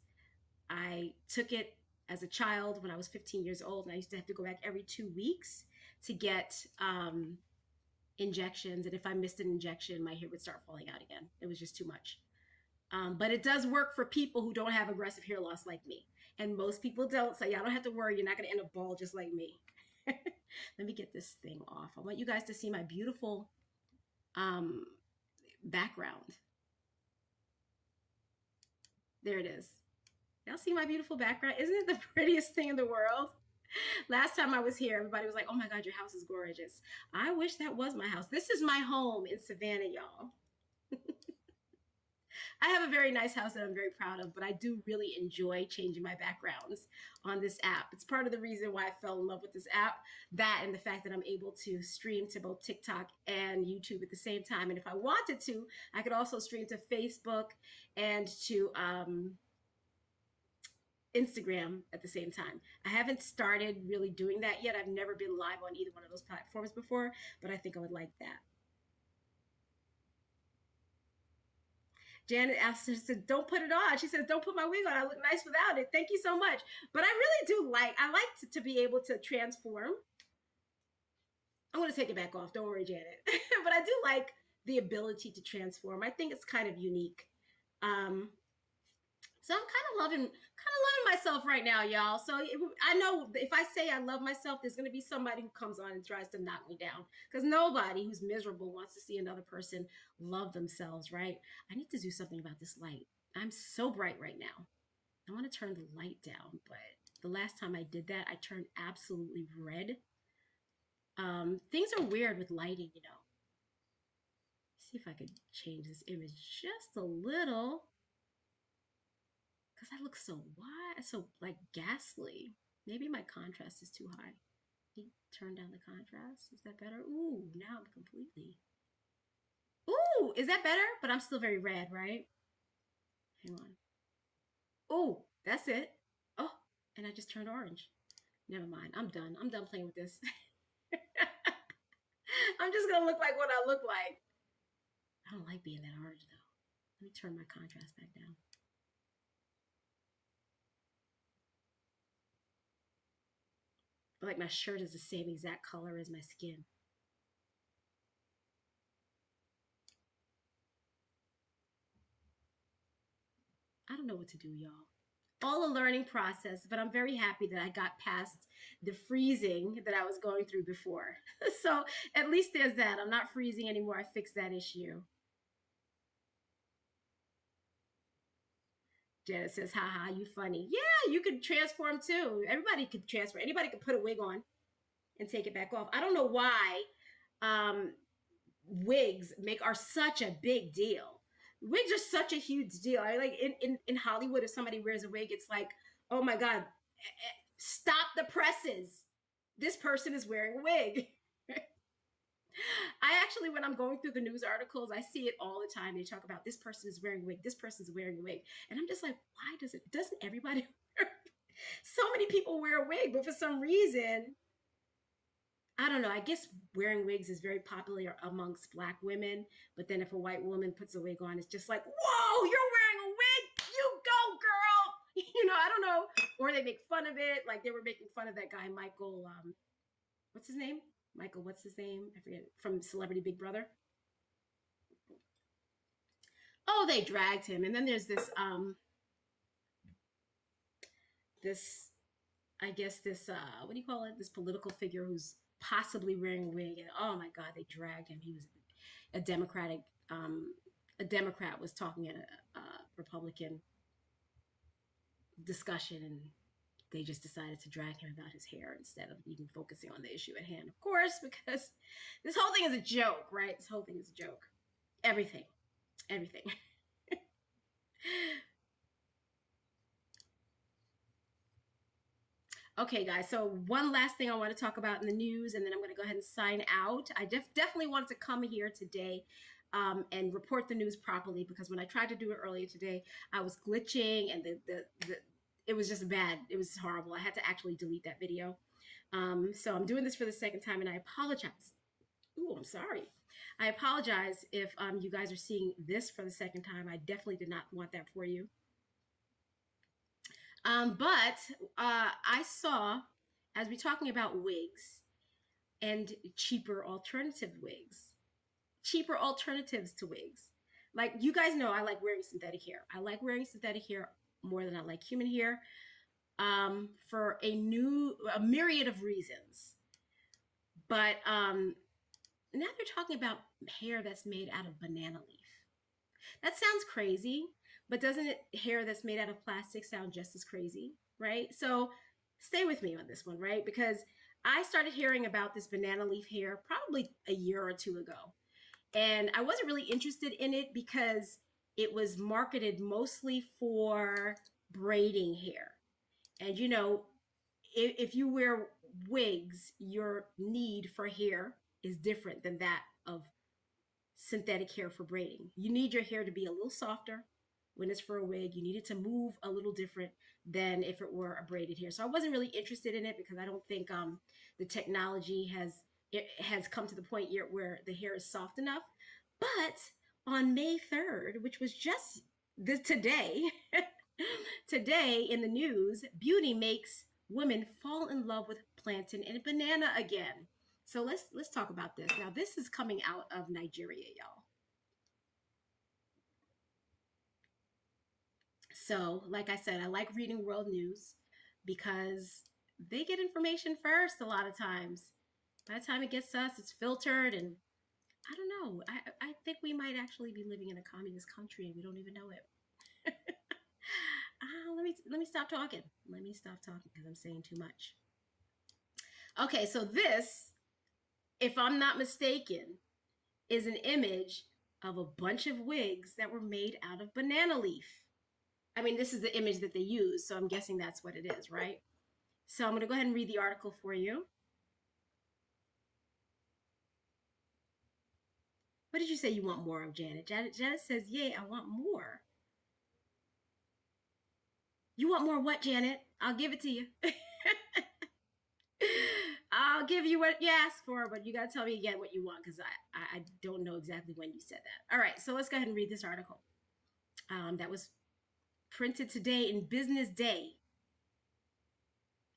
I took it as a child when I was 15 years old, and I used to have to go back every 2 weeks to get injections. And if I missed an injection, my hair would start falling out again. It was just too much. But it does work for people who don't have aggressive hair loss like me. And most people don't. So y'all don't have to worry. You're not going to end up bald just like me. Let me get this thing off. I want you guys to see my beautiful background. There it is. Y'all see my beautiful background? Isn't it the prettiest thing in the world? Last time I was here, everybody was like, "Oh my God, your house is gorgeous." I wish that was my house. This is my home in Savannah, y'all. I have a very nice house that I'm very proud of, but I do really enjoy changing my backgrounds on this app. It's part of the reason why I fell in love with this app, that and the fact that I'm able to stream to both TikTok and YouTube at the same time. And if I wanted to, I could also stream to Facebook and to Instagram at the same time. I haven't started really doing that yet. I've never been live on either one of those platforms before, but I think I would like that. Janet asked her, said, "Don't put it on." She says, "Don't put my wig on. I look nice without it." Thank you so much. But I really do I like to be able to transform. I'm going to take it back off. Don't worry, Janet. But I do like the ability to transform. I think it's kind of unique. Um, So I'm kind of loving myself right now, y'all. So I know if I say I love myself, there's going to be somebody who comes on and tries to knock me down, because nobody who's miserable wants to see another person love themselves, right? I need to do something about this light. I'm so bright right now. I want to turn the light down, but the last time I did that, I turned absolutely red. Things are weird with lighting, you know. See if I could change this image just a little, because I look so wide, so like ghastly. Maybe my contrast is too high. Turn down the contrast. Is that better? Ooh, now I'm completely. Ooh, is that better? But I'm still very red, right? Hang on. Ooh, that's it. Oh, and I just turned orange. Never mind. I'm done. I'm done playing with this. I'm just gonna look like what I look like. I don't like being that orange though. Let me turn my contrast back down. But like my shirt is the same exact color as my skin. I don't know what to do, y'all. All a learning process, but I'm very happy that I got past the freezing that I was going through before. So at least there's that. I'm not freezing anymore. I fixed that issue. Janet says, haha, you funny. Yeah, you could transform too. Everybody could transform. Anybody could put a wig on and take it back off. I don't know why um, wigs are such a big deal. Wigs are such a huge deal. I like in Hollywood, if somebody wears a wig, it's like, oh my God, stop the presses. This person is wearing a wig. I actually, when I'm going through the news articles, I see it all the time. They talk about this person is wearing a wig, this person's wearing a wig. And I'm just like, why doesn't everybody wear so many people wear a wig, but for some reason, I don't know. I guess wearing wigs is very popular amongst Black women, but then if a white woman puts a wig on, it's just like, whoa, you're wearing a wig, you go, girl. I don't know. Or they make fun of it, like they were making fun of that guy Michael. What's his name? Michael, what's his name? I forget. From Celebrity Big Brother. Oh, they dragged him, and then there's this I guess this what do you call it? This political figure who's possibly wearing a wig, and oh my God, they dragged him. He was a Democratic a Democrat was talking at a Republican discussion, and they just decided to drag him about his hair instead of even focusing on the issue at hand. Of course, because this whole thing is a joke, right? This whole thing is a joke. Everything. Everything. Okay, guys, so one last thing I want to talk about in the news, and then I'm going to go ahead and sign out. I definitely wanted to come here today and report the news properly, because when I tried to do it earlier today, I was glitching, and it was just bad. It was horrible. I had to actually delete that video. So I'm doing this for the second time, and I apologize. Ooh, I'm sorry. I apologize if you guys are seeing this for the second time. I definitely did not want that for you. But I saw, as we're talking about wigs and cheaper alternative wigs, cheaper alternatives to wigs. Like, you guys know I like wearing synthetic hair. I like wearing synthetic hair more than I like human hair for a myriad of reasons. But now they're talking about hair that's made out of banana leaf. That sounds crazy, but doesn't hair that's made out of plastic sound just as crazy, right? So stay with me on this one, right? Because I started hearing about this banana leaf hair probably a year or two ago. And I wasn't really interested in it because it was marketed mostly for braiding hair. And if you wear wigs, your need for hair is different than that of synthetic hair for braiding. You need your hair to be a little softer when it's for a wig. You need it to move a little different than if it were a braided hair. So I wasn't really interested in it because I don't think the technology has come to the point yet where the hair is soft enough. But on May 3rd, which was just today, today in the news, beauty makes women fall in love with plantain and banana again. So let's talk about this. Now, this is coming out of Nigeria, y'all. So, like I said, I like reading world news because they get information first a lot of times. By the time it gets to us, it's filtered, and I don't know. I think we might actually be living in a communist country and we don't even know it. Let me stop talking. Let me stop talking because I'm saying too much. Okay, so this, if I'm not mistaken, is an image of a bunch of wigs that were made out of banana leaf. I mean, this is the image that they use, so I'm guessing that's what it is, right? So I'm going to go ahead and read the article for you. What did you say you want more of, Janet? Janet says, yay, I want more. You want more what, Janet? I'll give it to you. I'll give you what you asked for, but you got to tell me again what you want, because I don't know exactly when you said that. All right, so let's go ahead and read this article. That was printed today in Business Day.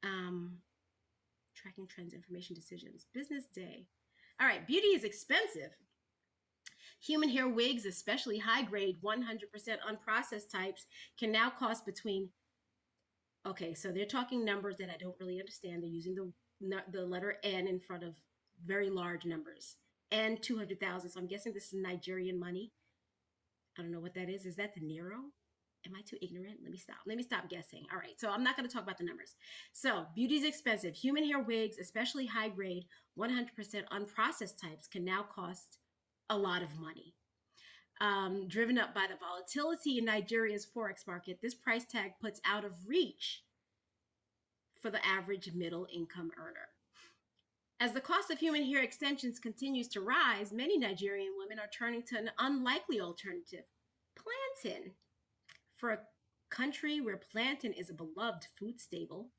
Tracking trends, information, decisions. Business Day. All right, beauty is expensive. Human hair wigs, especially high-grade, 100% unprocessed types, can now cost between... Okay, so they're talking numbers that I don't really understand. They're using the letter N in front of very large numbers. N 200,000. So I'm guessing this is Nigerian money. I don't know what that is. Is that the Nero? Am I too ignorant? Let me stop guessing. All right, so I'm not going to talk about the numbers. So beauty's expensive. Human hair wigs, especially high grade 100% unprocessed types, can now cost a lot of money. Driven up by the volatility in Nigeria's forex market, this price tag puts out of reach for the average middle income earner. As the cost of human hair extensions continues to rise, many Nigerian women are turning to an unlikely alternative, plantain. For a country where plantain is a beloved food staple,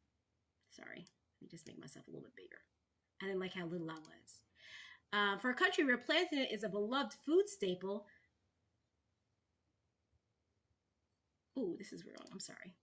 sorry, let me just make myself a little bit bigger. I didn't like how little I was. For a country where plantain is a beloved food staple, ooh, this is wrong, I'm sorry.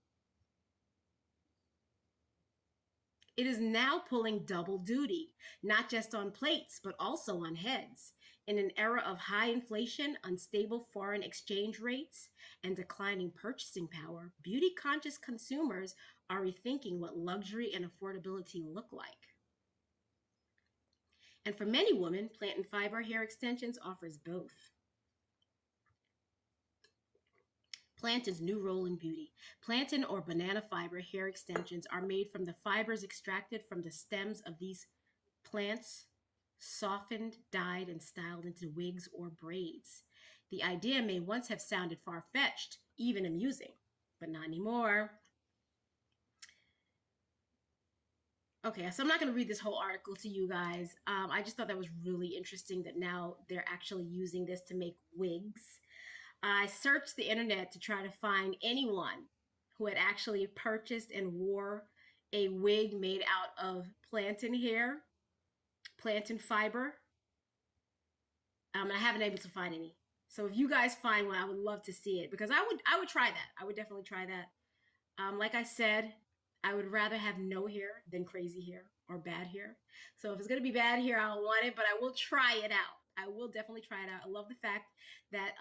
It is now pulling double duty, not just on plates, but also on heads. In an era of high inflation, unstable foreign exchange rates, and declining purchasing power, beauty conscious consumers are rethinking what luxury and affordability look like. And for many women, plant and fiber hair extensions offers both. Plantain's new role in beauty. Plantain or banana fiber hair extensions are made from the fibers extracted from the stems of these plants, softened, dyed, and styled into wigs or braids. The idea may once have sounded far-fetched, even amusing, but not anymore. Okay, so I'm not going to read this whole article to you guys. I just thought that was really interesting that now they're actually using this to make wigs. I searched the internet to try to find anyone who had actually purchased and wore a wig made out of plantain hair, plantain fiber. I haven't been able to find any. So if you guys find one, I would love to see it because I would try that. I would definitely try that. Like I said, I would rather have no hair than crazy hair or bad hair. So if it's going to be bad hair, I don't want it, but I will try it out. I will definitely try it out. I love the fact that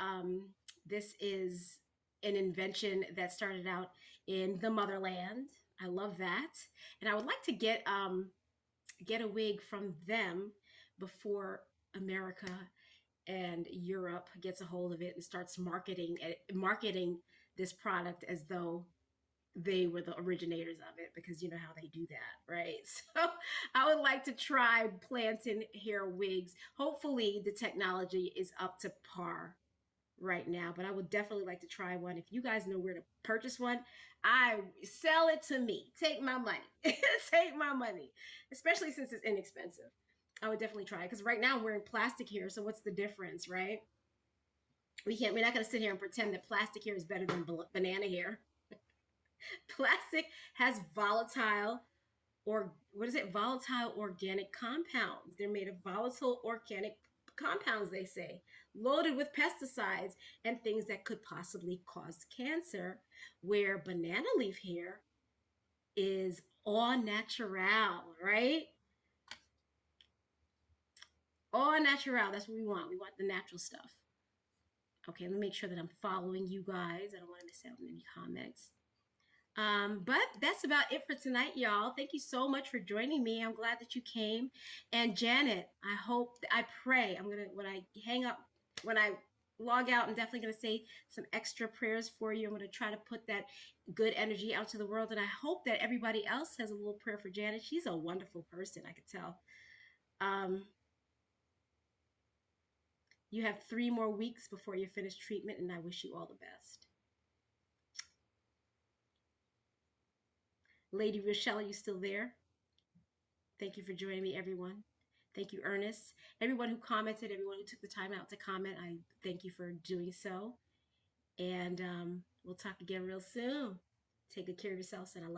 this is an invention that started out in the motherland. I love that. And I would like to get a wig from them before America and Europe gets a hold of it and starts marketing this product as though they were the originators of it, because you know how they do that, right? So I would like to try plantain hair wigs. Hopefully the technology is up to par right now, but I would definitely like to try one. If you guys know where to purchase one, I sell it to me. Take my money. Take my money, especially since it's inexpensive. I would definitely try it because right now I'm wearing plastic hair, so what's the difference, right? We're not going to sit here and pretend that plastic hair is better than banana hair. Plastic has volatile organic compounds. They're made of volatile organic compounds, they say, loaded with pesticides and things that could possibly cause cancer, where banana leaf hair is all natural, right? All natural. That's what we want. We want the natural stuff. Okay, let me make sure that I'm following you guys. I don't want to miss out on any comments. But that's about it for tonight, y'all. Thank you so much for joining me. I'm glad that you came. And Janet, I pray, when I log out, I'm definitely going to say some extra prayers for you. I'm going to try to put that good energy out to the world. And I hope that everybody else has a little prayer for Janet. She's a wonderful person, I could tell. You have 3 more weeks before you finish treatment, and I wish you all the best. Lady Rochelle, are you still there? Thank you for joining me, everyone. Thank you, Ernest. Everyone who commented, everyone who took the time out to comment, I thank you for doing so. And we'll talk again real soon. Take good care of yourselves, and I love you.